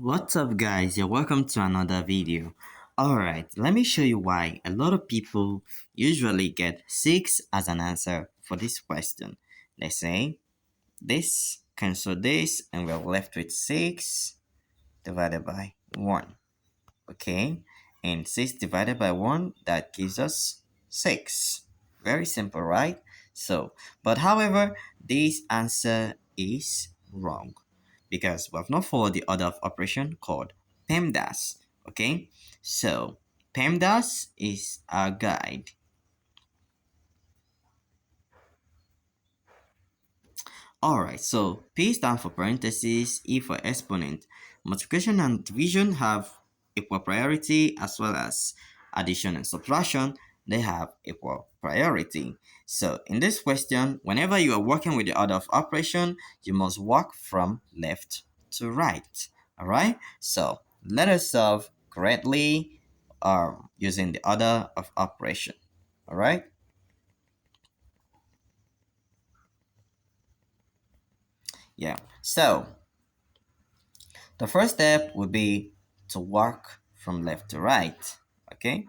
What's up guys, you're welcome to another video. Alright, let me show you why a lot of people usually get 6 as an answer for this question. Let's say this, cancel this, and we're left with 6 divided by 1. Okay, and 6 divided by 1, that gives us 6. Very simple, right? So, but however, this answer is wrong because we have not followed the order of operation called PEMDAS. Okay, so PEMDAS is our guide. Alright, so P stands for parentheses, E for exponent. Multiplication and division have equal priority, as well as addition and subtraction, they have equal priority. So in this question, whenever you are working with the order of operation, you must work from left to right. Alright, so let us solve correctly using the order of operation. Alright. Yeah, so the first step would be to work from left to right. Okay,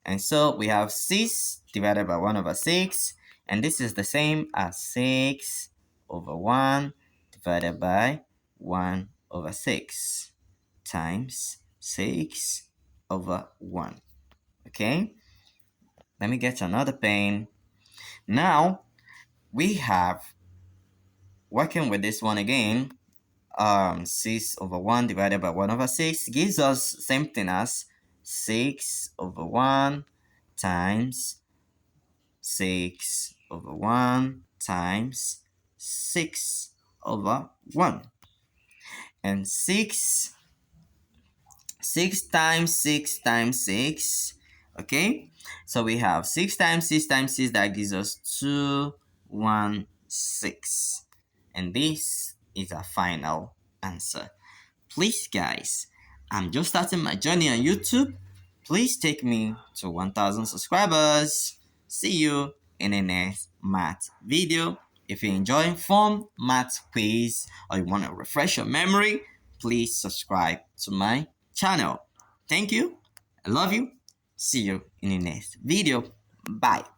and so we have 6 divided by 1 over 6, and this is the same as 6 over 1 divided by 1 over 6 times 6 over 1. Okay, let me get another pen. Now we have, working with this one again, 6 over 1 divided by 1 over 6 gives us same thing as 6 over 1 times 6 over 1 times 6 over 1. And 6 times 6 times 6. Okay, so we have 6 times 6 times 6, that gives us 216. And this is our final answer. Please guys, I'm just starting my journey on YouTube. Please take me to 1000 subscribers. See you in the next math video. If you enjoy fun math quiz or you want to refresh your memory, please subscribe to my channel. Thank you. I love you. See you in the next video. Bye.